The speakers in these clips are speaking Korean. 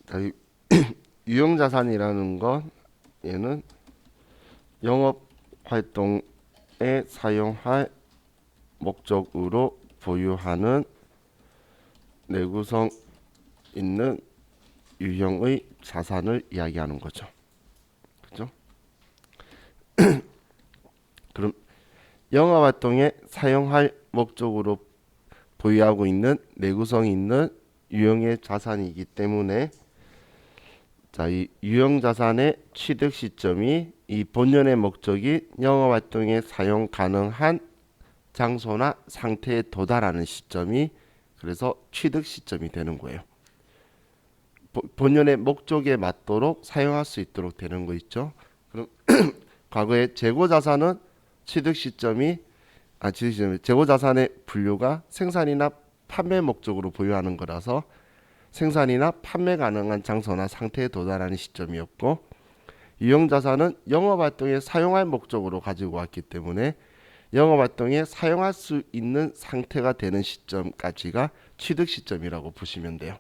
자, 유형자산이라는 건 얘는 영업 활동에 사용할 목적으로 보유하는 내구성 있는 유형의 자산을 이야기하는 거죠. 그죠? 그럼 영업 활동에 사용할 목적으로 보유하고 있는 내구성 있는 유형의 자산이기 때문에 자, 이 유형 자산의 취득 시점이 이 본연의 목적이 영업 활동에 사용 가능한 장소나 상태에 도달하는 시점이 그래서 취득 시점이 되는 거예요. 본연의 목적에 맞도록 사용할 수 있도록 되는 거 있죠. 그럼 과거에 재고 자산은 취득 시점이 재고 자산의 분류가 생산이나 판매 목적으로 보유하는 거라서 생산이나 판매 가능한 장소나 상태에 도달하는 시점이었고, 유형 자산은 영업 활동에 사용할 목적으로 가지고 왔기 때문에 영업 활동에 사용할 수 있는 상태가 되는 시점까지가 취득 시점이라고 보시면 돼요.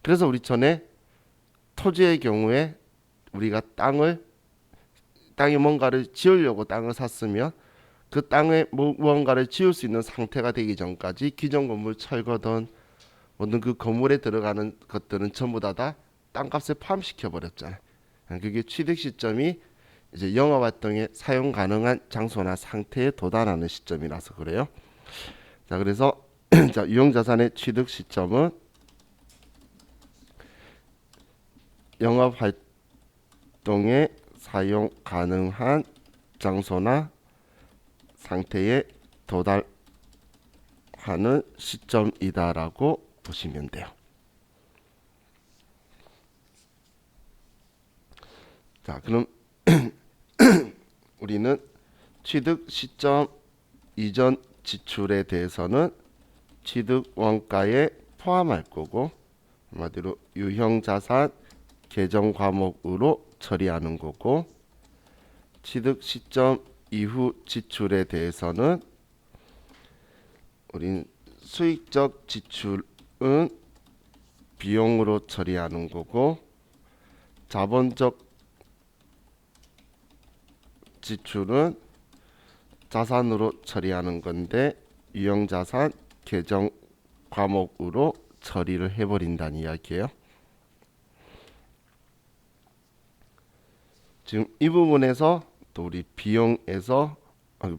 그래서 우리 전에 토지의 경우에 우리가 땅에 뭔가를 지으려고 땅을 샀으면 그 땅에 무언가를 지을 수 있는 상태가 되기 전까지 기존 건물 철거든 모든 그 건물에 들어가는 것들은 전부 다 땅값에 포함시켜 버렸잖아요. 그게 취득 시점이 이제 영업 활동에 사용 가능한 장소나 상태에 도달하는 시점이라서 그래요. 자, 그래서 자, 유형 자산의 취득 시점은 영업 활동에 사용 가능한 장소나 상태에 도달하는 시점이다라고 보시면 돼요. 자, 그럼 우리는 취득 시점 이전 지출에 대해서는 취득 원가에 포함할 거고, 한마디로 유형 자산 계정 과목으로 처리하는 거고, 취득 시점 이후 지출에 대해서는 우린 수익적 지출은 비용으로 처리하는 거고, 자본적 지출은 자산으로 처리하는 건데 유형자산 계정 과목으로 처리를 해버린다는 이야기예요. 지금 이 부분에서 또 우리 비용에서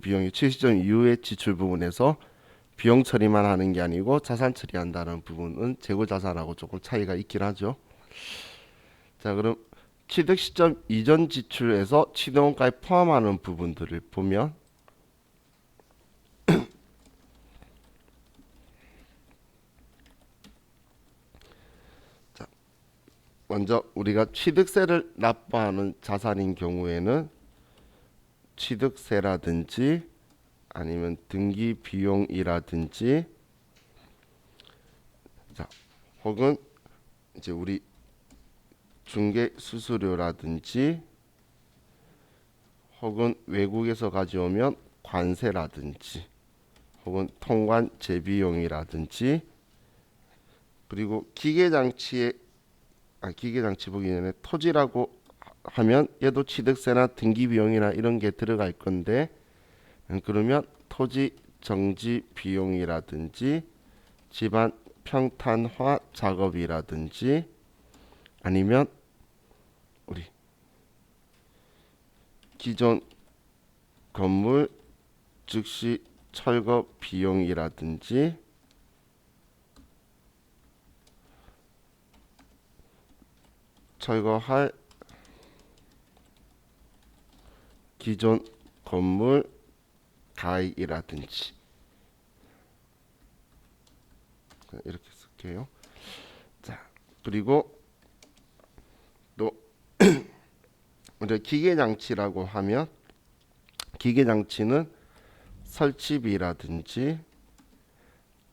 비용이 취시점 이후의 지출 부분에서 비용 처리만 하는 게 아니고 자산 처리한다는 부분은 재고 자산하고 조금 차이가 있긴 하죠. 자, 그럼 취득 시점 이전 지출에서 취득원가에 포함하는 부분들을 보면 자, 먼저 우리가 취득세를 납부하는 자산인 경우에는 취득세라든지 아니면 등기 비용이라든지 자, 혹은 이제 우리 중개 수수료라든지 혹은 외국에서 가져오면 관세라든지 혹은 통관 재비용이라든지 그리고 기계장치 보기 전에 토지라고 하면 얘도 취득세나 등기 비용이나 이런 게 들어갈 건데 그러면 토지 정지 비용이라든지 집안 평탄화 작업이라든지 아니면 우리 기존 건물 즉시 철거 비용이라든지 철거할 기존 건물 가입이라든지 이렇게 쓸게요. 자, 그리고 또 먼저 기계장치라고 하면 기계장치는 설치비라든지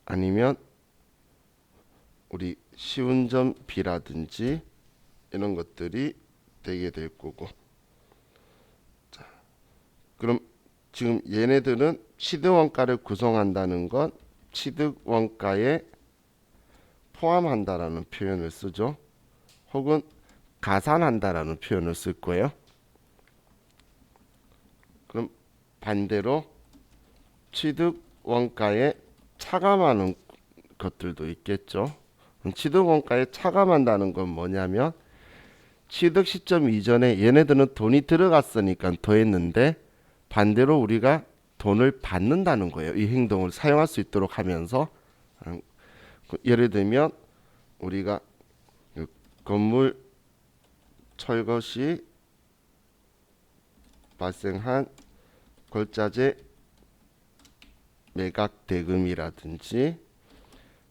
아니면 우리 시운전비라든지 이런 것들이 되게 될 거고. 자, 그럼 지금 얘네들은 취득원가를 구성한다는 건 취득원가에 포함한다라는 표현을 쓰죠. 혹은 가산한다라는 표현을 쓸 거예요. 그럼 반대로 취득 원가에 차감하는 것들도 있겠죠. 취득 원가에 차감한다는 건 뭐냐면 취득 시점 이전에 얘네들은 돈이 들어갔으니까 더했는데 반대로 우리가 돈을 받는다는 거예요. 이 행동을 사용할 수 있도록 하면서 예를 들면 우리가 건물 철거 시 발생한 걸자재 매각 대금이라든지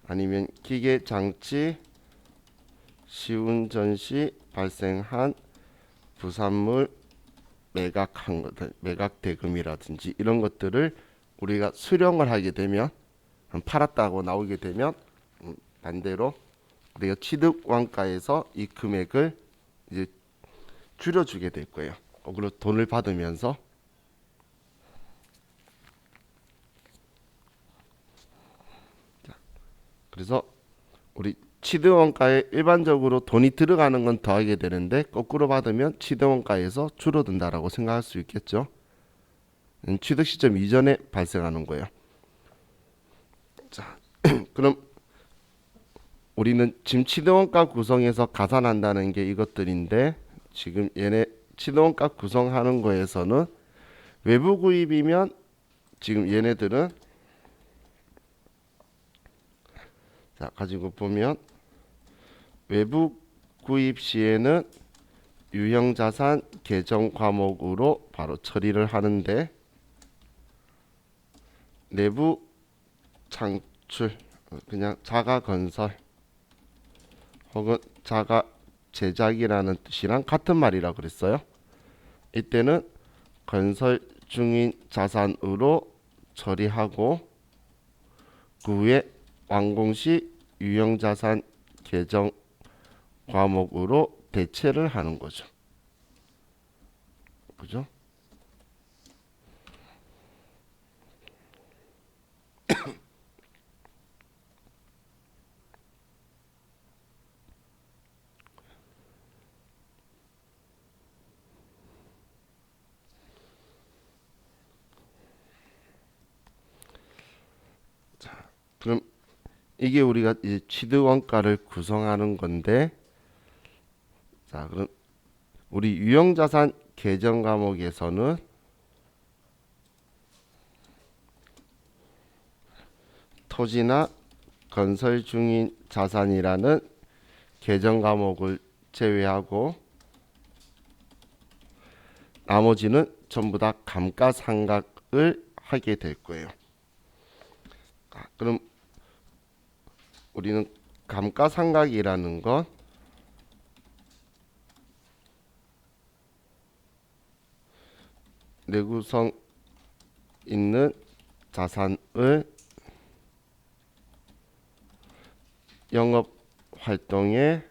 아니면 기계 장치 시운전 시 발생한 부산물 매각한 것들, 매각 대금이라든지 이런 것들을 우리가 수령을 하게 되면 팔았다고 나오게 되면 반대로 우리가 취득 원가에서 이 금액을 이제 줄여주게 될 거예요. 거꾸로 돈을 받으면서. 그래서 우리 취득 원가에 일반적으로 돈이 들어가는 건 더하게 되는데 거꾸로 받으면 취득 원가에서 줄어든다라고 생각할 수 있겠죠. 취득 시점 이전에 발생하는 거예요. 자, 그럼 우리는 지금 취득 원가 구성에서 가산한다는 게 이것들인데 지금 얘네 취득 원가 구성하는 거에서는 외부 구입이면 지금 얘네들은 자 가지고 보면 외부 구입 시에는 유형자산 계정 과목으로 바로 처리를 하는데 내부 창출 그냥 자가 건설 혹은 자가 제작이라는 뜻이랑 같은 말이라 그랬어요. 이때는 건설 중인 자산으로 처리하고 그 후에 완공 시 유형자산 계정 과목으로 대체를 하는 거죠. 그죠? 그럼 이게 우리가 이제 취득 원가를 구성하는 건데 자, 그럼 우리 유형자산 계정 과목에서는 토지나 건설 중인 자산이라는 계정 과목을 제외하고 나머지는 전부 다 감가상각을 하게 될 거예요. 그럼 우리는 감가상각이라는 건 내구성 있는 자산을 영업 활동에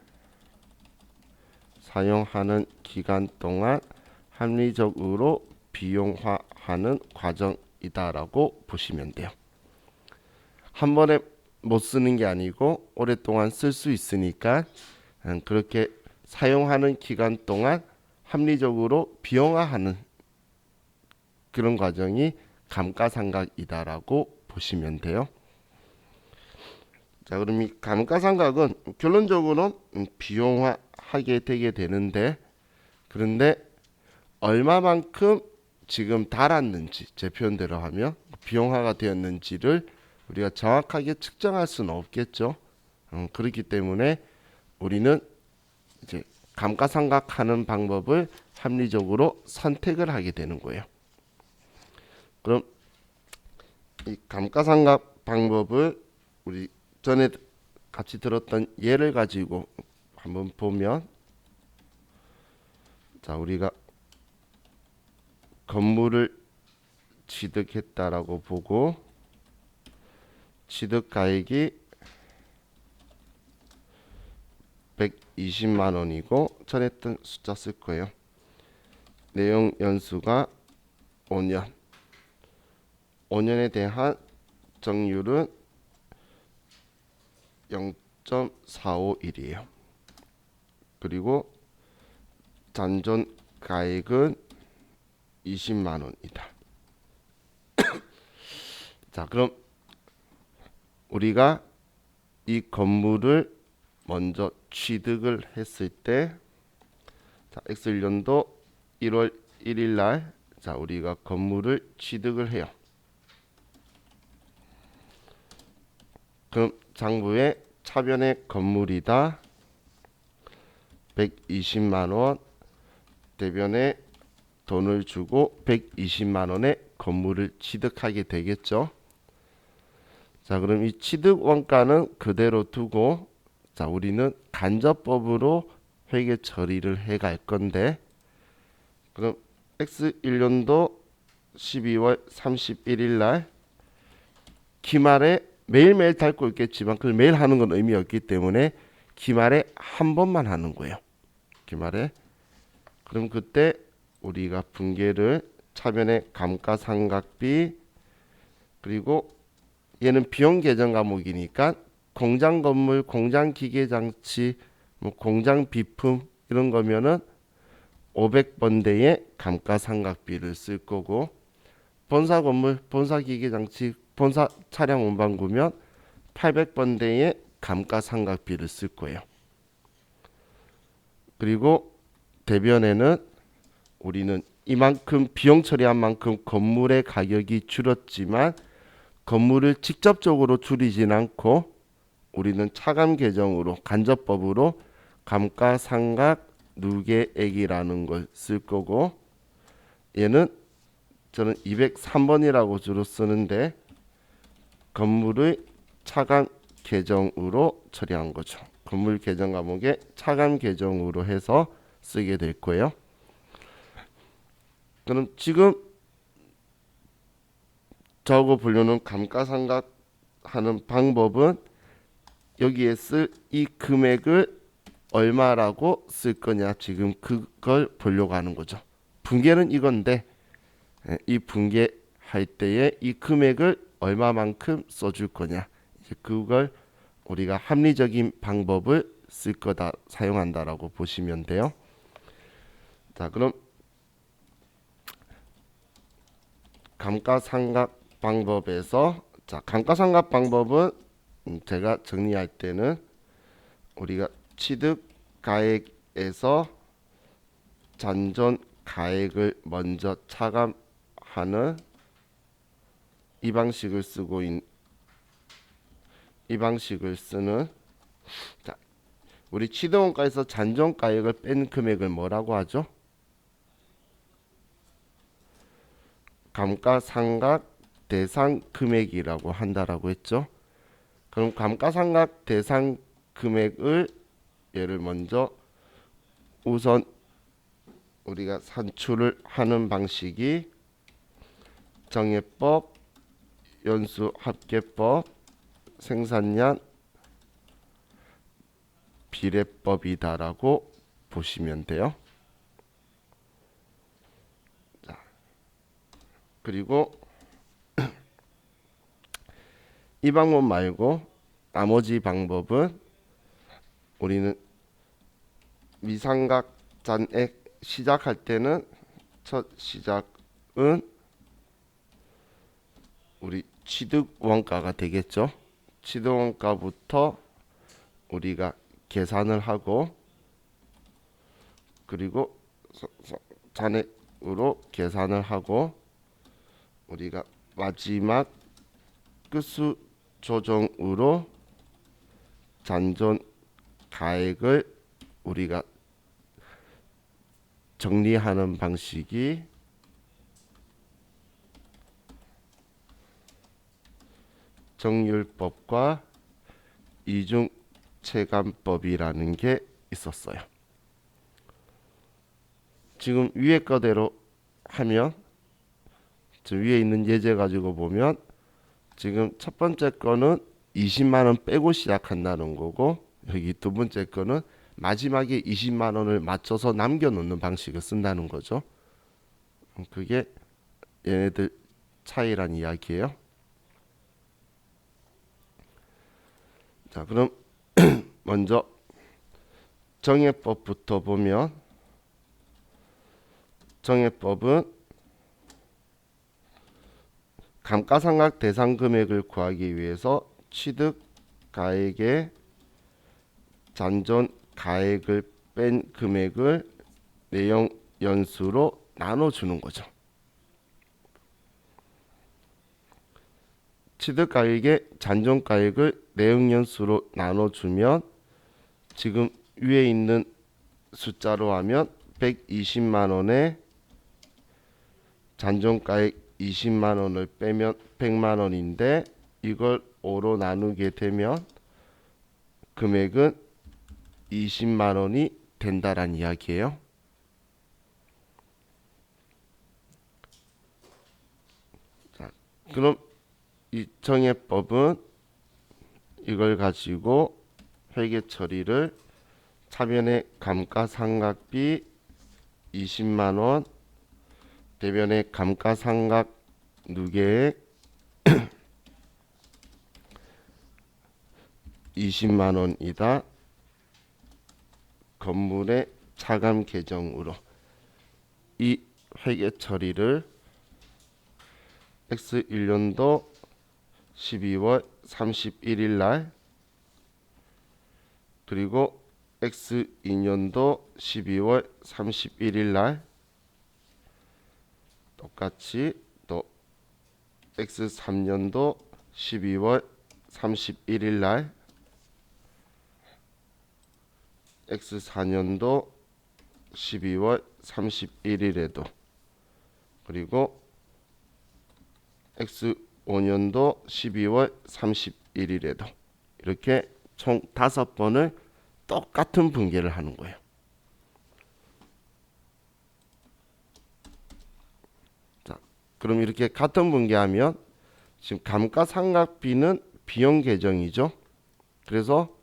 사용하는 기간 동안 합리적으로 비용화하는 과정이다라고 보시면 돼요. 한 번에 못 쓰는 게 아니고 오랫동안 쓸 수 있으니까 그렇게 사용하는 기간 동안 합리적으로 비용화하는 그런 과정이 감가상각이다라고 보시면 돼요. 자, 그럼 이 감가상각은 결론적으로 비용화하게 되게 되는데 그런데 얼마만큼 지금 달았는지 제 표현대로 하면 비용화가 되었는지를 우리가 정확하게 측정할 수는 없겠죠. 그렇기 때문에 우리는 이제 감가상각하는 방법을 합리적으로 선택을 하게 되는 거예요. 그럼 이 감가상각 방법을 우리 전에 같이 들었던 예를 가지고 한번 보면 자 우리가 건물을 취득했다라고 보고 취득가액이 120만 원이고 전에 했던 숫자 쓸 거예요. 내용 연수가 5년 5년에 대한 정률은 0.451이에요. 그리고 잔존 가액은 20만 원이다. 자, 그럼 우리가 이 건물을 먼저 취득을 했을 때, 자, X1년도 1월 1일 날, 자, 우리가 건물을 취득을 해요. 그럼 장부에 차변의 건물이다 120만 원, 대변에 돈을 주고 120만 원의 건물을 취득하게 되겠죠. 자, 그럼 이 취득 원가는 그대로 두고, 자, 우리는 간접법으로 회계 처리를 해 갈 건데, 그럼 X1년도 12월 31일 날 기말에 매일매일 닳고 있겠지만 그걸 매일 하는 건 의미 없기 때문에 기말에 한 번만 하는 거예요. 기말에. 그럼 그때 우리가 분계를 차변의 감가상각비, 그리고 얘는 비용 계정 과목이니까 공장 건물, 공장 기계 장치, 뭐 공장 비품 이런 거면은 500번대의 감가상각비를 쓸 거고, 본사 건물, 본사 기계 장치, 본사 차량 운반구면 800번대의 감가상각비를 쓸 거예요. 그리고 대변에는 우리는 이만큼 비용 처리한 만큼 건물의 가격이 줄었지만 건물을 직접적으로 줄이진 않고 우리는 차감 계정으로 간접법으로 감가상각 누계액이라는 걸 쓸 거고, 얘는 저는 203번이라고 주로 쓰는데 건물의 차감 계정으로 처리한 거죠. 건물 계정 과목에 차감 계정으로 해서 쓰게 될 거예요. 그럼 지금 저거 분류는 감가상각 하는 방법은 여기에 쓸 이 금액을 얼마라고 쓸 거냐, 지금 그걸 보려고 하는 거죠. 분계는 이건데 이 분계할 때에 이 금액을 얼마만큼 써줄 거냐, 이제 그걸 우리가 합리적인 방법을 쓸 거다, 사용한다라고 보시면 돼요. 자, 그럼 감가상각 방법에서, 자, 감가상각 방법은 제가 정리할 때는 우리가 취득 가액에서 잔존 가액을 먼저 차감하는 이 방식을 쓰는, 자, 우리 취득원가에서 잔존 가액을 뺀 금액을 뭐라고 하죠? 감가상각 대상 금액이라고 한다라고 했죠. 그럼 감가상각 대상 금액을 얘를 먼저 우선 우리가 산출을 하는 방식이 정예법, 연수합계법, 생산량 비례법이다라고 보시면 돼요. 자, 그리고 이 방법 말고 나머지 방법은 우리는 미상각 잔액 시작할 때는 첫 시작은 우리 취득 원가가 되겠죠. 취득 원가부터 우리가 계산을 하고, 그리고 잔액으로 계산을 하고, 우리가 마지막 끝수 조정으로 잔존 가액을 우리가 정리하는 방식이 정률법과 이중체감법이라는 게 있었어요. 지금 위에 거대로 하면, 지금 위에 있는 예제 가지고 보면 지금 첫 번째 거는 20만 원 빼고 시작한다는 거고, 여기 두 번째 거는 마지막에 20만 원을 맞춰서 남겨놓는 방식을 쓴다는 거죠. 그게 얘네들 차이란 이야기예요. 먼저 정해법부터 보면 정해법은 감가상각 대상 금액을 구하기 위해서 취득가액의 잔존 가액을 뺀 금액을 내용 연수로 나눠주는 거죠. 취득가액의 잔존가액을 내용 연수로 나눠주면 지금 위에 있는 숫자로 하면 120만 원에 잔존가액 20만 원을 빼면 100만 원인데 이걸 5로 나누게 되면 금액은 20만 원이 된다란 이야기예요. 자, 그럼 이 정해법은 이걸 가지고 회계 처리를 차변의 감가상각비 20만 원, 대변의 감가상각 누계액 20만 원이다. 건물의 차감 계정으로 이 회계 처리를 X1년도 12월 31일 날 그리고 X2년도 12월 31일 날 똑같이 또 X3년도 12월 31일 날 X4년도 12월 31일에도 그리고 X5년도 12월 31일에도 이렇게 총 5번을 똑같은 분계를 하는 거예요. 자, 그럼 이렇게 같은 분계하면 지금 감가상각비는 비용 계정이죠. 그래서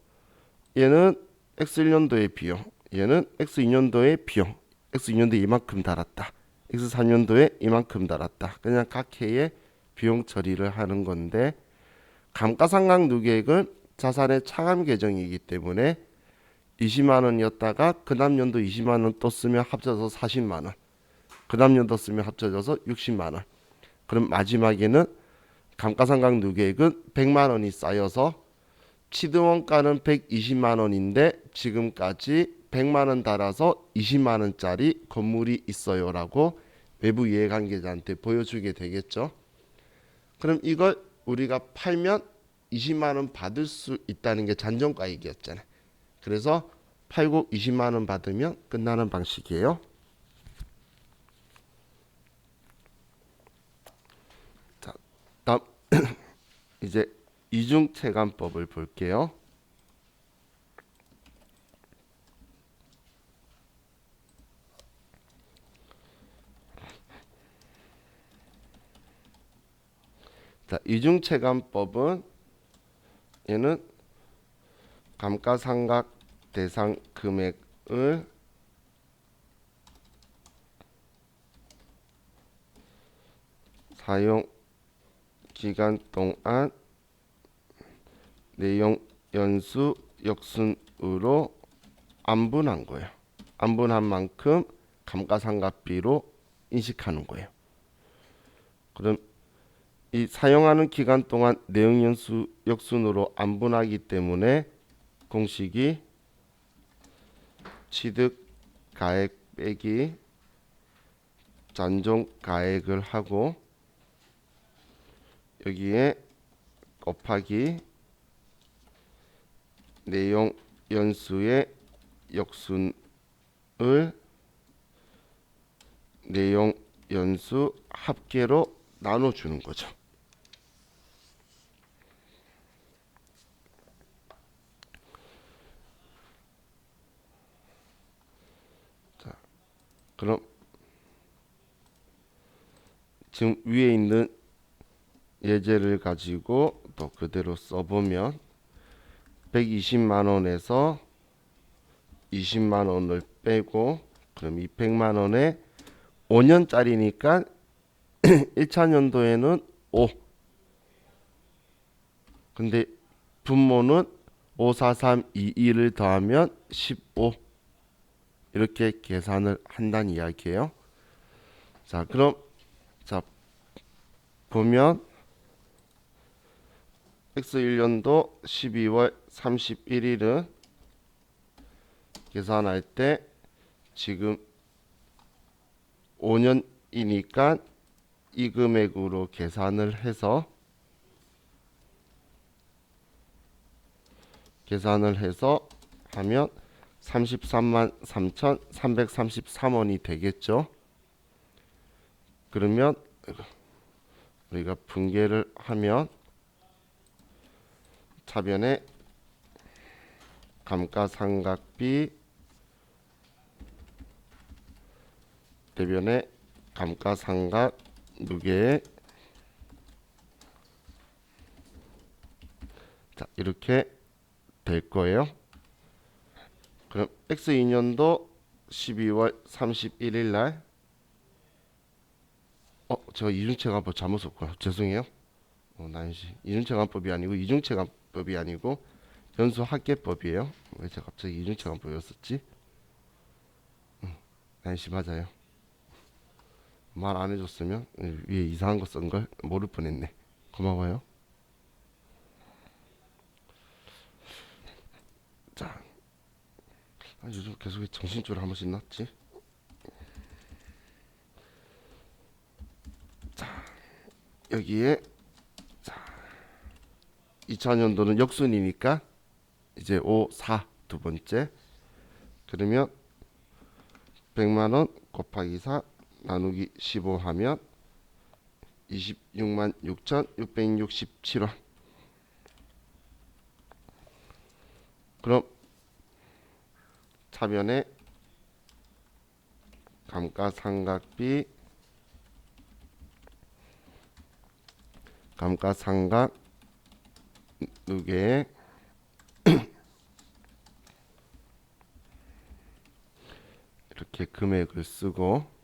얘는 X1년도의 비용, 얘는 X2년도의 비용, X2년도에 이만큼 달았다. X4년도에 이만큼 달았다. 그냥 각 해에 비용 처리를 하는 건데 감가상각 누계액은 자산의 차감 계정이기 때문에 20만 원이었다가 그 다음 연도 20만 원 또 쓰면 합쳐서 40만 원, 그 다음 연도 쓰면 합쳐져서 60만 원. 그럼 마지막에는 감가상각 누계액은 100만 원이 쌓여서 취득원가는 120만 원인데 지금까지 100만 원 달아서 20만 원짜리 건물이 있어요라고 외부 이해관계자한테 보여주게 되겠죠. 그럼 이걸 우리가 팔면 20만 원 받을 수 있다는 게 잔존가액이었잖아요. 그래서 팔고 20만 원 받으면 끝나는 방식이에요. 자, 다음 이제 이중체감법을 볼게요. 자, 이중체감법은 얘는 감가상각 대상 금액을 사용 기간 동안 내용 연수 역순으로 안분한 거예요. 안분한 만큼 감가상각비로 인식하는 거예요. 그럼 이 사용하는 기간 동안 내용 연수 역순으로 안분하기 때문에 공식이 취득가액 빼기 잔존가액을 하고 여기에 곱하기 내용 연수의 역순을 내용 연수 합계로 나눠주는 거죠. 자, 그럼 지금 위에 있는 예제를 가지고 또 그대로 써보면 120만 원에서 20만 원을 빼고 그럼 이 100만 원에 5년짜리니까 1차 년도에는 5. 근데 분모는 5, 4, 3, 2, 2를 더하면 15. 이렇게 계산을 한다는 이야기예요. 자, 그럼 자 보면 X1년도 12월 31일은 계산할 때 지금 5년이니까 이 금액으로 계산을 해서 하면 33만 3,333원이 되겠죠. 그러면 우리가 분계를 하면 차변에 감가상각비, 대변에 감가상각 누계액, 자 이렇게 될 거예요. 그럼 X2년도 12월 31일 날 제가 이중체감법 잘못 썼구나. 죄송해요. 난시 이중체감법이 아니고 이중체감법이 아니고 연수합계법이에요. 왜 제가 갑자기 이중체감법이었었지? 난시 맞아요. 말 안 해줬으면 위에 이상한 거 쓴 걸 모를 뻔했네. 고마워요. 자, 요즘 계속 정신줄을 한 번씩 났지. 자, 여기에 2000년도는 역순이니까 이제 5, 4 두 번째. 그러면 100만원 곱하기 4 나누기 15 하면 26만 6,667원. 그럼 차변에 감가상각비, 감가상각 누계액, 이렇게 금액을 쓰고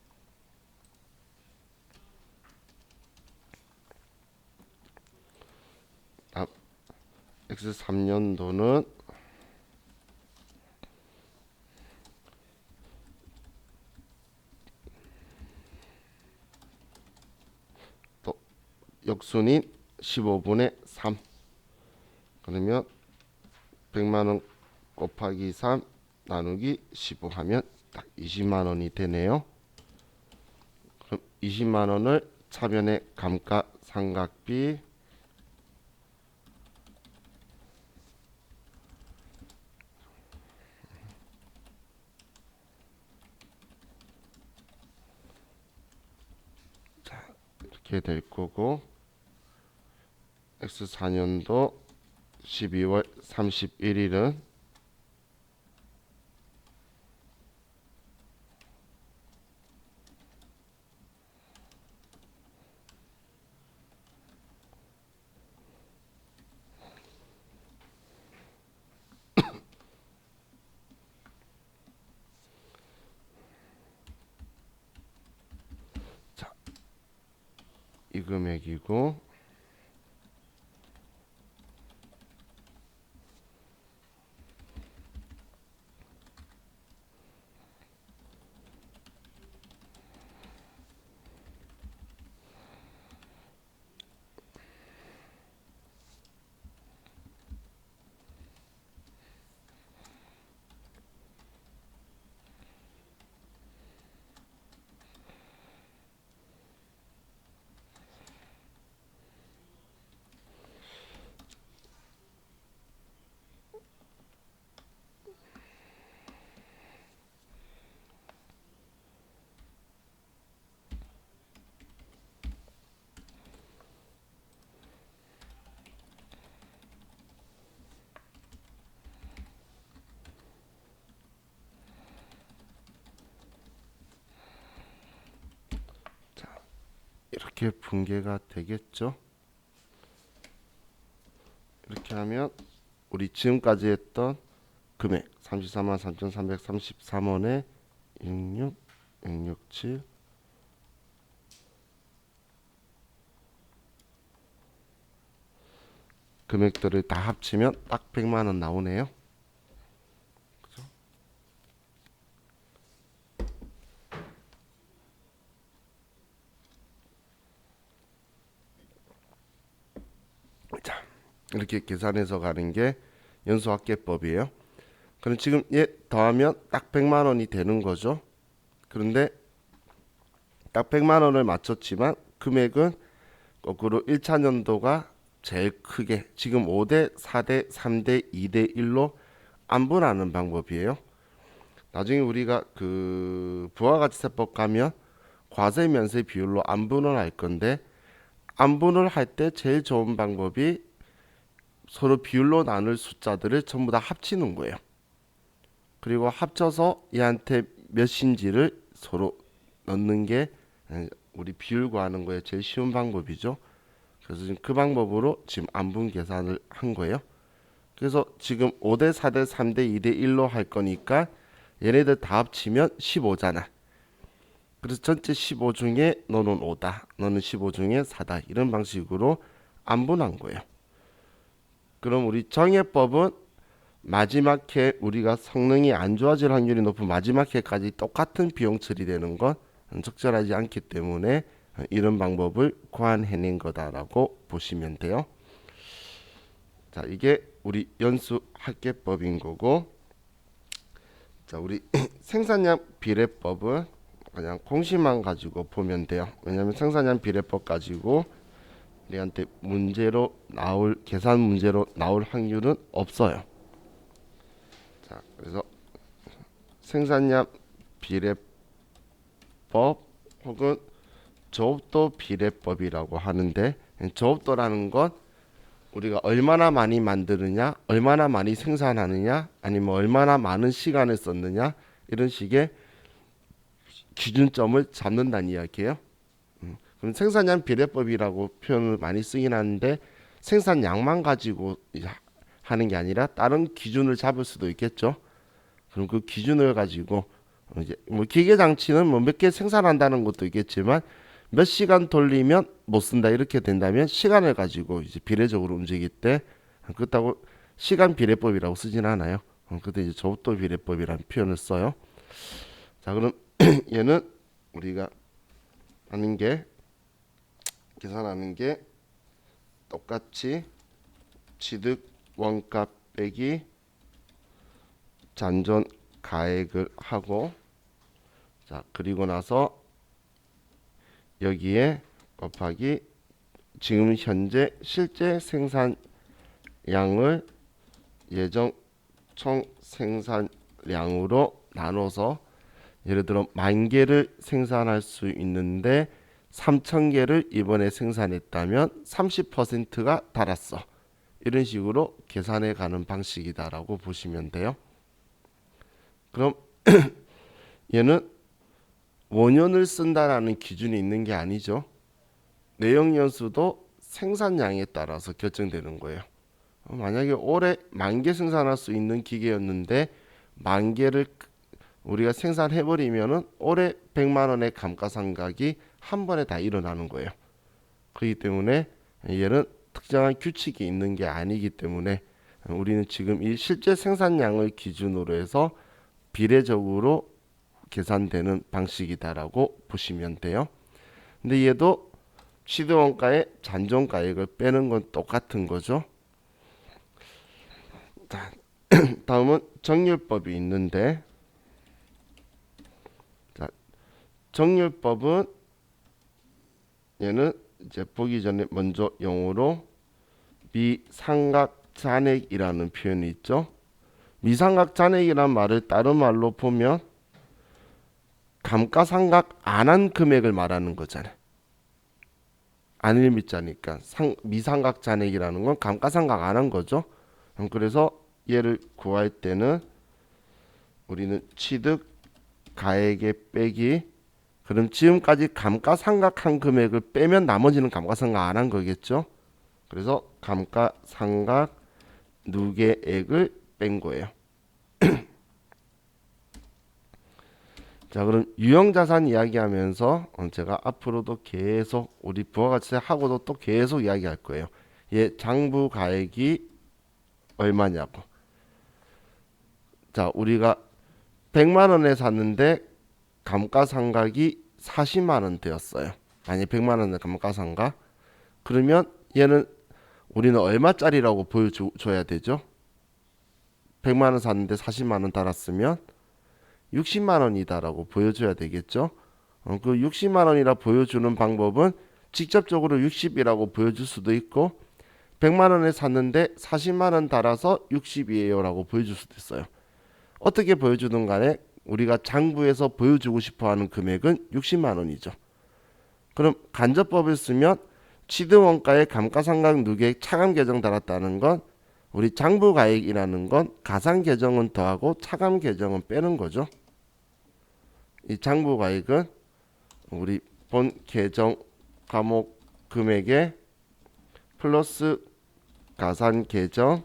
X3년도는 또 역순인 15분의 3. 그러면 100만원 곱하기 3 나누기 15 하면 딱 20만원이 되네요. 그럼 20만원을 차변에 감가상각비, 이렇게 될 거고, X4년도 12월 31일은 이 금액이고, 이렇게 분계가 되겠죠. 이렇게 하면 우리 지금까지 했던 금액 34만 3,333원에 66, 667 금액들을 다 합치면 딱 100만원 나오네요. 그죠? 이렇게 계산해서 가는 게 연수합계법이에요. 그럼 지금 얘 더하면 딱 100만 원이 되는 거죠. 그런데 딱 100만 원을 맞췄지만 금액은 거꾸로 1차 년도가 제일 크게 지금 5대 4대 3대 2대 1로 안분하는 방법이에요. 나중에 우리가 그 부가가치세법 가면 과세 면세 비율로 안분을 할 건데 안분을 할 때 제일 좋은 방법이 서로 비율로 나눌 숫자들을 전부 다 합치는 거예요. 그리고 합쳐서 얘한테 몇인지를 서로 넣는 게 우리 비율 구하는 거에 제일 쉬운 방법이죠. 그래서 지금 그 방법으로 지금 안분 계산을 한 거예요. 그래서 지금 5대 4대 3대 2대 1로 할 거니까 얘네들 다 합치면 15잖아. 그래서 전체 15 중에 너는 5다. 너는 15 중에 4다. 이런 방식으로 안분한 거예요. 그럼 우리 정해법은 마지막 해 우리가 성능이 안 좋아질 확률이 높은 마지막 해까지 똑같은 비용 처리되는 건 적절하지 않기 때문에 이런 방법을 고안해낸 거다라고 보시면 돼요. 자, 이게 우리 연수합계법인 거고, 자, 우리 생산량 비례법은 그냥 공식만 가지고 보면 돼요. 왜냐하면 생산량 비례법 가지고 우리한테 문제로 나올 계산 문제로 나올 확률은 없어요. 자, 그래서 생산량 비례법 혹은 조업도 비례법이라고 하는데, 조업도라는 건 우리가 얼마나 많이 만드느냐, 얼마나 많이 생산하느냐, 아니면 얼마나 많은 시간을 썼느냐, 이런 식의 기준점을 잡는다는 이야기예요. 그럼 생산량 비례법이라고 표현을 많이 쓰긴 하는데 생산량만 가지고 하는 게 아니라 다른 기준을 잡을 수도 있겠죠. 그럼 그 기준을 가지고 이제 뭐 기계 장치는 뭐 몇 개 생산한다는 것도 있겠지만 몇 시간 돌리면 못 쓴다 이렇게 된다면 시간을 가지고 이제 비례적으로 움직일 때 그렇다고 시간 비례법이라고 쓰진 않아요. 그때 이제 조업도 비례법이라는 표현을 써요. 자, 그럼 얘는 우리가 하는 게 계산하는 게 똑같이 취득 원가 빼기 잔존 가액을 하고, 자, 그리고 나서 여기에 곱하기 지금 현재 실제 생산량을 예정 총 생산량으로 나눠서 예를 들어 10,000개를 생산할 수 있는데 3,000개를 이번에 생산했다면 30%가 달았어. 이런 식으로 계산해 가는 방식이다라고 보시면 돼요. 그럼 얘는 원년을 쓴다라는 기준이 있는 게 아니죠. 내용 연수도 생산량에 따라서 결정되는 거예요. 만약에 올해 10,000개 생산할 수 있는 기계였는데 10,000개를 우리가 생산해버리면은 올해 100만 원의 감가상각이 한 번에 다 일어나는 거예요. 그렇기 때문에 얘는 특정한 규칙이 있는 게 아니기 때문에 우리는 지금 이 실제 생산량을 기준으로 해서 비례적으로 계산되는 방식이다라고 보시면 돼요. 근데 얘도 취득원가의 잔존가액을 빼는 건 똑같은 거죠. 자, 다음은 정률법이 있는데, 자, 정률법은 얘는 이제 보기 전에 먼저 영어로 미상각잔액이라는 표현이 있죠. 미상각잔액이라는 말을 다른 말로 보면 감가상각 안 한 금액을 말하는 거잖아요. 안일미자니까 미상각잔액이라는 건 감가상각 안 한 거죠. 그래서 얘를 구할 때는 우리는 취득 가액에 빼기, 그럼 지금까지 감가상각한 금액을 빼면 나머지는 감가상각 안 한 거겠죠. 그래서 감가상각 누계액을 뺀 거예요. 자, 그럼 유형자산 이야기하면서 제가 앞으로도 계속 우리 부가가치세하고도 또 계속 이야기할 거예요. 얘 장부가액이 얼마냐고. 자, 우리가 100만 원에 샀는데 감가상각이 40만 원 되었어요. 아니 100만 원의 감가상각. 그러면 얘는 우리는 얼마짜리라고 보여줘야 되죠? 100만 원 샀는데 40만 원 달았으면 60만 원이다라고 보여줘야 되겠죠? 그 60만 원이라 보여주는 방법은 직접적으로 60이라고 보여줄 수도 있고 100만 원에 샀는데 40만 원 달아서 60이에요 라고 보여줄 수도 있어요. 어떻게 보여주든 간에 우리가 장부에서 보여주고 싶어하는 금액은 60만 원이죠. 그럼 간접법을 쓰면 취득원가의 감가상각 누계액 차감 계정 달았다는 건 우리 장부가액이라는 건 가상 계정은 더하고 차감 계정은 빼는 거죠. 이 장부가액은 우리 본 계정 과목 금액에 플러스 가산 계정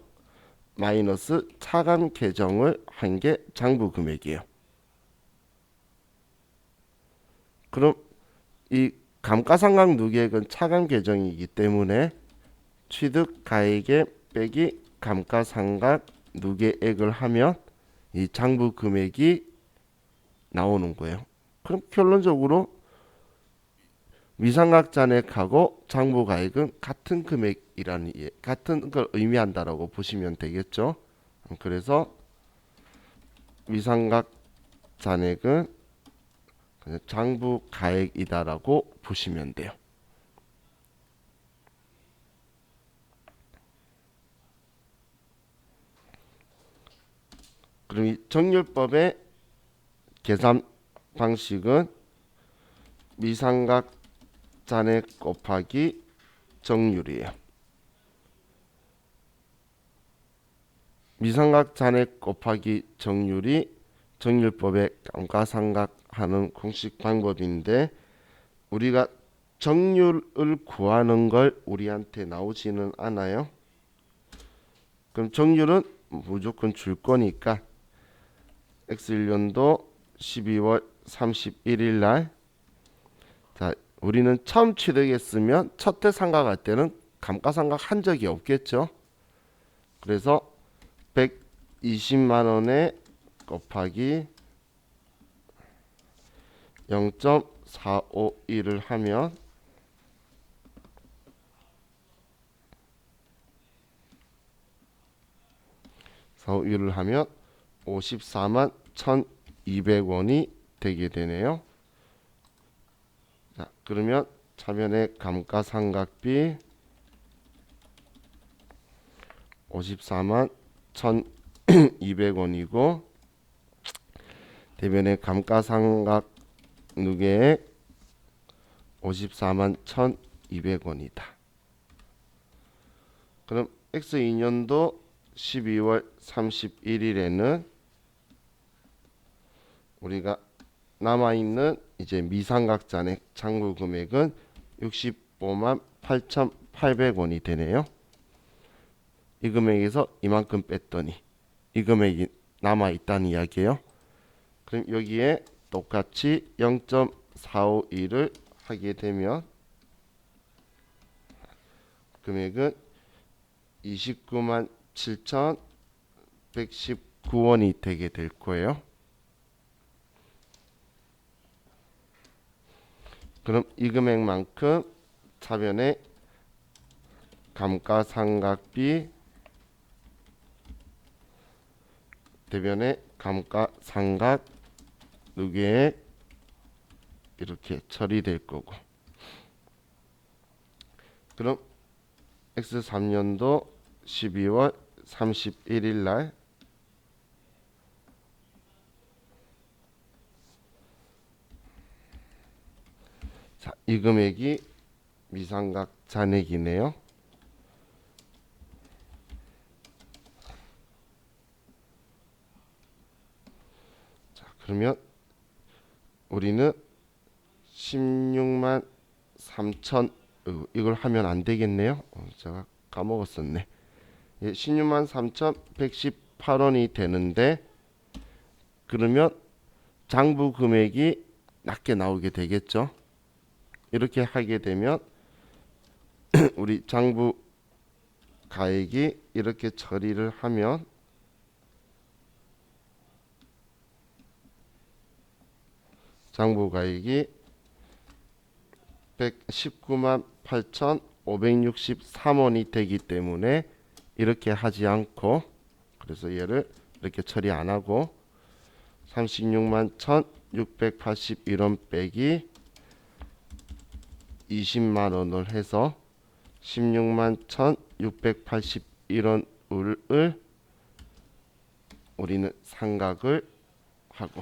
마이너스 차감 계정을 한 게 장부 금액이에요. 그럼 이 감가상각 누계액은 차감 계정이기 때문에 취득 가액에 빼기 감가상각 누계액을 하면 이 장부 금액이 나오는 거예요. 그럼 결론적으로 미상각 잔액하고 장부 가액은 같은 금액이라는 같은 걸 의미한다라고 보시면 되겠죠. 그래서 미상각 잔액은 그냥 장부 가액이다라고 보시면 돼요. 그럼 이 정률법의 계산 방식은 미상각 잔액 곱하기 정률이에요. 미상각 잔액 곱하기 정률이 정률법의 감가상각하는 공식 방법인데 우리가 정률을 구하는 걸 우리한테 나오지는 않아요. 그럼 정률은 무조건 줄 거니까 X1년도 12월 31일 날 자, 우리는 처음 취득했으면 첫 해 상각할 때는 감가상각 한 적이 없겠죠. 그래서 120만 원에 곱하기 0.451을 하면 451을 하면 54만 1,200원이 되게 되네요. 자, 그러면 차변의 감가상각비 54만 1,200원이고 대변의 감가상각 누계액 54만 1,200원이다. 그럼 X2년도 12월 31일에는 우리가 남아있는 이제 미상각 잔액 장부 금액은 65만 8,800원이 되네요. 이 금액에서 이만큼 뺐더니 이 금액이 남아있다는 이야기예요. 그럼 여기에 똑같이 0.451을 하게 되면 금액은 29만 7,119원이 되게 될 거예요. 그럼 이 금액만큼 차변의 감가상각비 대변의 감가상각 누계액 이렇게 처리될 거고 그럼 X3년도 12월 31일 날 자, 이 금액이 미상각 잔액이네요. 자, 그러면 우리는 16만 3천 이걸 하면 안 되겠네요. 제가 까먹었었네. 예, 16만 3,118원이 되는데 그러면 장부 금액이 낮게 나오게 되겠죠. 이렇게 하게 되면 우리 장부 가액이 이렇게 처리를 하면 장부 가액이 119만 563원이 되기 때문에 이렇게 하지 않고, 그래서 얘를 이렇게 처리 안 하고 36만 1681원 빼기 20만 원을 해서 16만 1681원을 우리는 상각을 하고,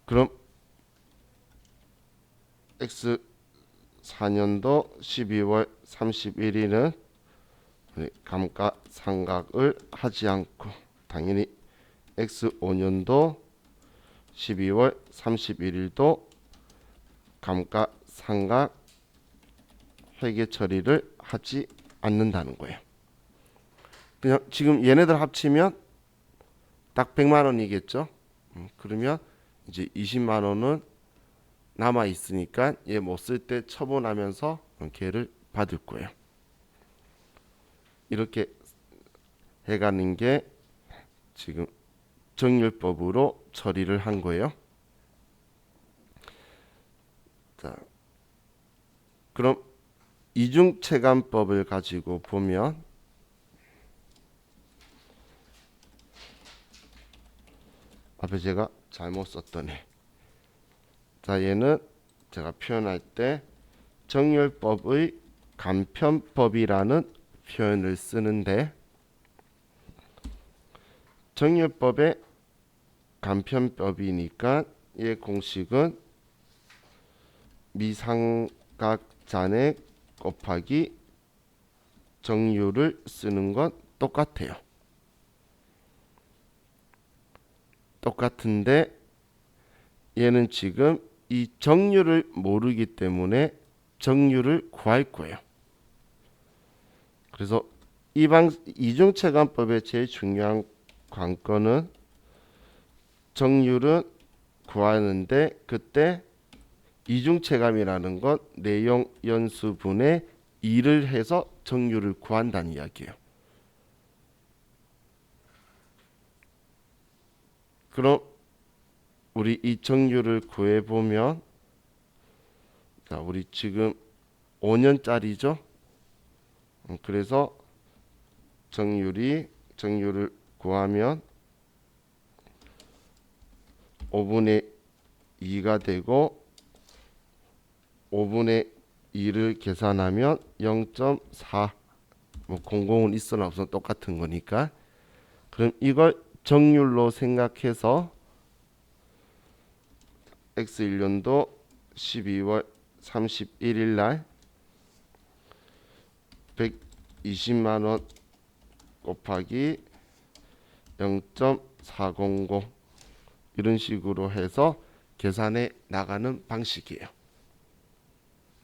그럼 X 4년도 12월 31일은 감가상각을 하지 않고 당연히 X 5년도 12월 31일도 감가상각 회계 처리를 하지 않는다는 거예요. 그냥 지금 얘네들 합치면 딱 100만 원이겠죠. 그러면 이제 20만 원은 남아 있으니까 얘 못 쓸 때 처분하면서 걔를 받을 거예요. 이렇게 해가는 게 지금 정률법으로 처리를 한 거예요. 자, 그럼 이중체감법을 가지고 보면 앞에 제가 잘못 썼더니, 자, 얘는 제가 표현할 때 정률법의 간편법이라는 표현을 쓰는데, 정률법의 간편법이니까 얘 공식은 미상각 잔액 곱하기 정률을 쓰는 건 똑같아요. 똑같은데 얘는 지금 이 정률을 모르기 때문에 정률을 구할 거예요. 그래서 이중체감법의 제일 중요한 관건은 정률은 구하는데, 그때 이중체감이라는 건 내용 연수분의 2를 해서 정률을 구한다는 이야기예요. 그럼 우리 이 정률을 구해보면, 자, 우리 지금 5년짜리죠. 그래서 정률을 구하면 5분의 2가 되고 5분의 2를 계산하면 0.4, 뭐 00은 있으나 없으나 똑같은 거니까, 그럼 이걸 정률로 생각해서 X1년도 12월 31일 날 120만 원 곱하기 0.400 이런 식으로 해서 계산해 나가는 방식이에요.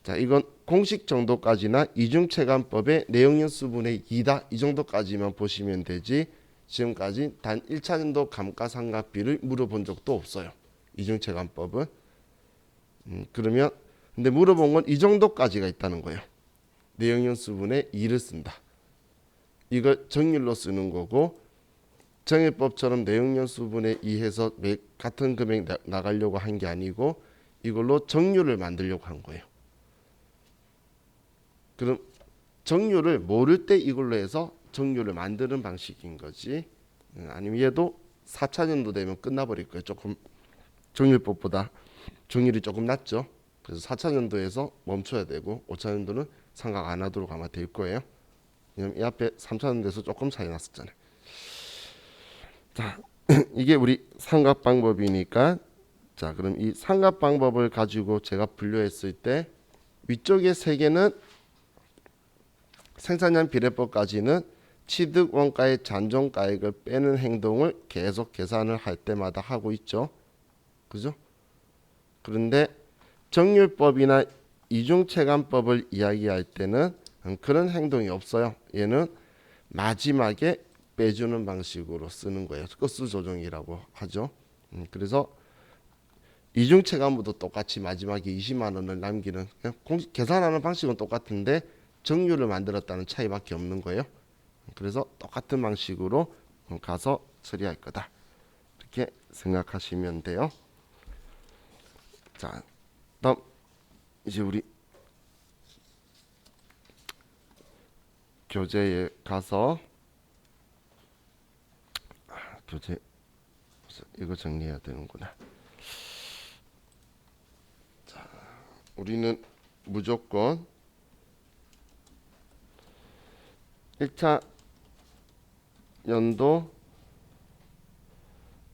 자, 이건 공식 정도까지나 이중체감법의 내용연수분의 2다, 이 정도까지만 보시면 되지, 지금까지 단 1차년도 감가상각비를 물어본 적도 없어요. 이중체감법은. 그러면 근데 물어본 건 이 정도까지가 있다는 거예요. 내용연수분의 2를 쓴다. 이걸 정률로 쓰는 거고, 정액법처럼 내용연수분의 2 해서 같은 금액 나가려고 한 게 아니고 이걸로 정률을 만들려고 한 거예요. 그럼 정률을 모를 때 이걸로 해서 정률을 만드는 방식인 거지. 아니면 얘도 4차년도 되면 끝나버릴 거예요. 조금 정률법보다 정률이 조금 낮죠. 그래서 4차년도에서 멈춰야 되고 5차년도는 상각 안 하도록 아마 될 거예요. 왜냐면 이 앞에 3차년도에서 조금 차이 났었잖아요. 자, 이게 우리 상각 방법이니까, 자, 그럼 이 상각 방법을 가지고 제가 분류했을 때 위쪽에 세 개는 생산량 비례법까지는 취득 원가의 잔존가액을 빼는 행동을 계속 계산을 할 때마다 하고 있죠. 그죠? 그런데 정률법이나 이중체감법을 이야기할 때는 그런 행동이 없어요. 얘는 마지막에 빼주는 방식으로 쓰는 거예요. 건수 조정이라고 하죠. 그래서 이중체감도 똑같이 마지막에 20만 원을 남기는, 계산하는 방식은 똑같은데 정률을 만들었다는 차이밖에 없는 거예요. 그래서 똑같은 방식으로 가서 처리할 거다. 이렇게 생각하시면 돼요. 자, 다음 이제 우리 교재에 가서 교재 이거 정리해야 되는구나. 자, 우리는 무조건 1차 연도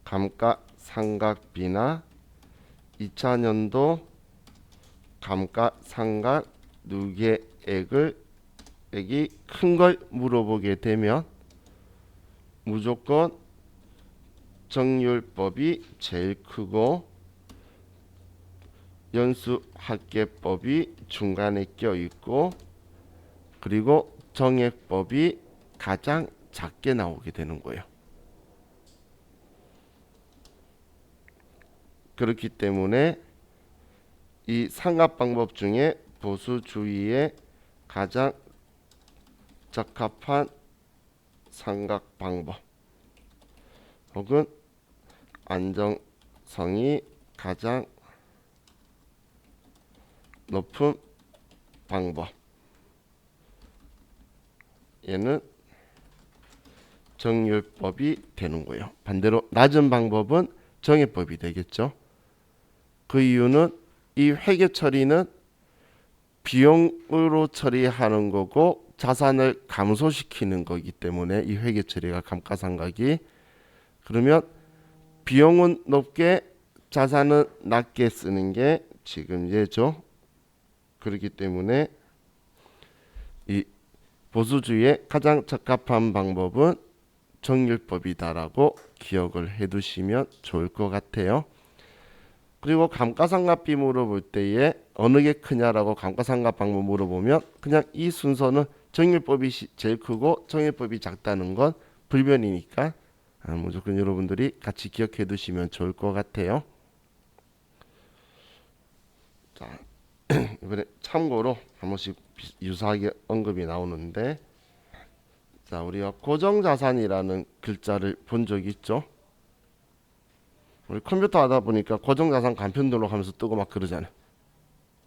감가상각비나 2차 연도 감가상각 누계액이 큰 걸 물어보게 되면 무조건 정률법이 제일 크고 연수합계법이 중간에 껴있고 그리고 정액법이 가장 작게 나오게 되는 거예요. 그렇기 때문에 이 상각방법 중에 보수주의에 가장 적합한 상각방법 혹은 안정성이 가장 높은 방법, 얘는 정률법이 되는 거예요. 반대로 낮은 방법은 정액법이 되겠죠. 그 이유는 이 회계 처리는 비용으로 처리하는 거고 자산을 감소시키는 거기 때문에 이 회계 처리가 감가상각이, 그러면 비용은 높게 자산은 낮게 쓰는 게 지금 얘죠. 그렇기 때문에 이 보수주의에 가장 적합한 방법은 정률법이다라고 기억을 해두시면 좋을 것 같아요. 그리고 감가상각비 물어볼 때에 어느 게 크냐라고 감가상각 방법 물어보면 그냥 이 순서는 정률법이 제일 크고 정액법이 작다는 건 불변이니까 무조건 여러분들이 같이 기억해 두시면 좋을 것 같아요. 자, 이번에 참고로 한 번씩 유사하게 언급이 나오는데, 자, 우리가 고정자산이라는 글자를 본 적 있죠? 우리 컴퓨터 하다 보니까 고정자산 간편 등록하면서 뜨고 막 그러잖아요.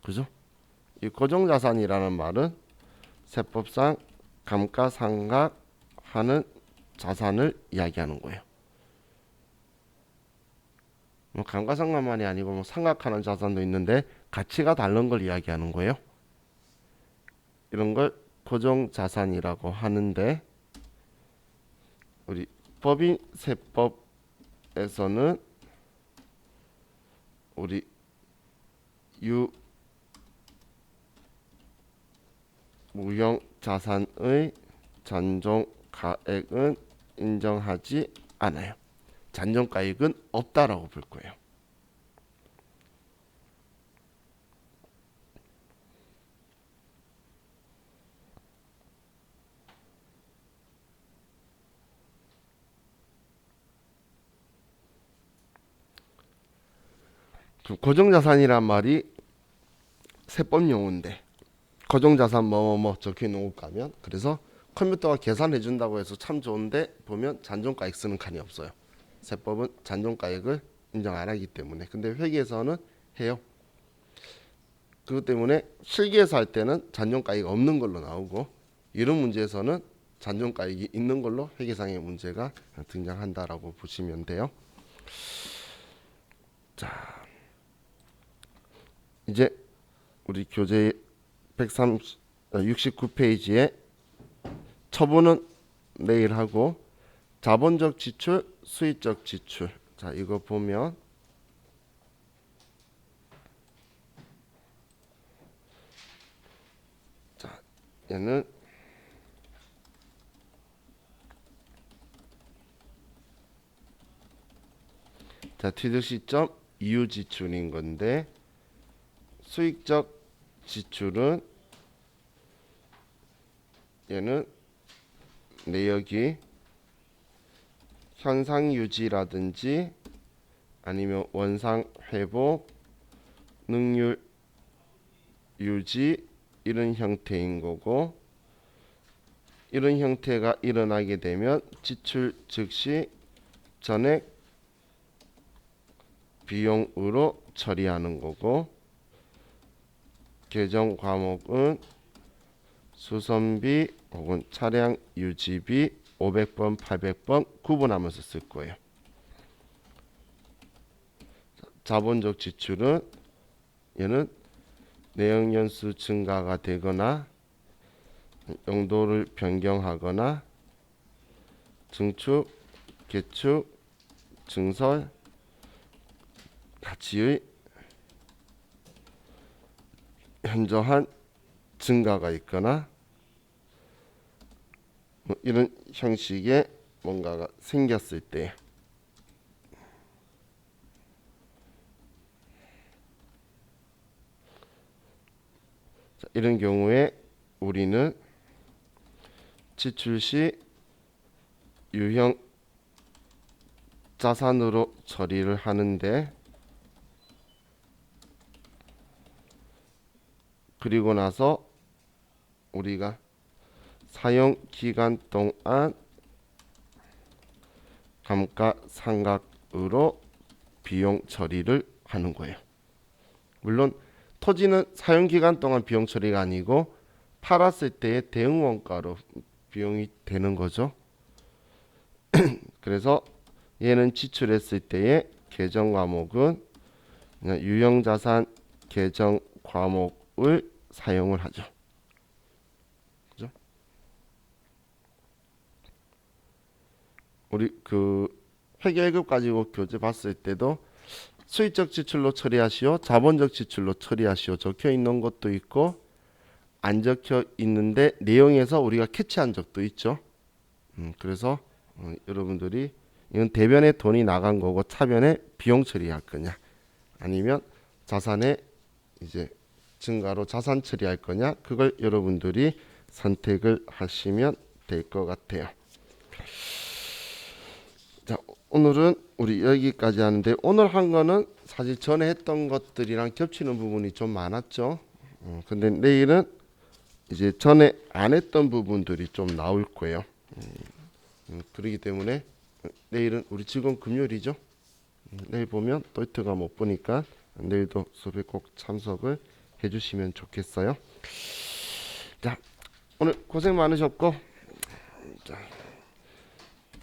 그죠? 이 고정자산이라는 말은 세법상 감가상각하는 자산을 이야기하는 거예요. 뭐 감가상각만이 아니고 뭐 상각하는 자산도 있는데 가치가 다른 걸 이야기하는 거예요. 이런 걸 고정자산이라고 하는데, 우리 법인세법에서는 우리 무형자산의 잔존가액은 인정하지 않아요. 잔존가액은 없다라고 볼 거예요. 고정자산이란 말이 세법 용어인데 고정자산 뭐뭐뭐 적혀놓고 가면, 그래서 컴퓨터가 계산해 준다고 해서 참 좋은데 보면 잔존가액 쓰는 칸이 없어요. 세법은 잔존가액을 인정 안 하기 때문에. 근데 회계에서는 해요. 그것 때문에 실기에서 할 때는 잔존가액이 없는 걸로 나오고, 이런 문제에서는 잔존가액이 있는 걸로 회계상의 문제가 등장한다라고 보시면 돼요. 자, 이제 우리 교재 169페이지에 처분은 내일 하고 자본적 지출, 수익적 지출. 자, 이거 보면 자, 얘는 자, 취득 시점 이후 지출인 건데, 수익적 지출은 얘는 내역이 현상 유지라든지 아니면 원상 회복, 능률 유지 이런 형태인 거고, 이런 형태가 일어나게 되면 지출 즉시 전액 비용으로 처리하는 거고, 계정 과목은 수선비 혹은 차량 유지비 500번, 800번 구분하면서 쓸 거예요. 자본적 지출은 얘는 내역 연수 증가가 되거나 용도를 변경하거나 증축, 개축, 증설, 가치의 현저한 증가가 있거나 이런 형식의 뭔가가 생겼을 때, 이런 경우에 우리는 지출 시 유형 자산으로 처리를 하는데, 그리고 나서 우리가 사용 기간 동안 감가상각으로 비용 처리를 하는 거예요. 물론 토지는 사용 기간 동안 비용 처리가 아니고 팔았을 때의 대응 원가로 비용이 되는 거죠. 그래서 얘는 지출했을 때의 계정 과목은 유형자산 계정 과목을 사용을 하죠. 그죠? 우리 그 회계급 가지고 교재 봤을 때도 수익적 지출로 처리하시오, 자본적 지출로 처리하시오 적혀 있는 것도 있고 안 적혀 있는데 내용에서 우리가 캐치한 적도 있죠. 그래서 여러분들이 이건 대변에 돈이 나간 거고 차변에 비용 처리할 거냐, 아니면 자산에 이제 증가로 자산 처리할 거냐, 그걸 여러분들이 선택을 하시면 될 것 같아요. 자, 오늘은 우리 여기까지 하는데, 오늘 한 거는 사실 전에 했던 것들이랑 겹치는 부분이 좀 많았죠. 근데 내일은 이제 전에 안 했던 부분들이 좀 나올 거예요. 그렇기 때문에 내일은 우리 지금 금요일이죠. 내일 보면 또이트가 못 보니까 내일도 수업에 꼭 참석을 해주시면 좋겠어요. 자, 오늘 고생 많으셨고, 자.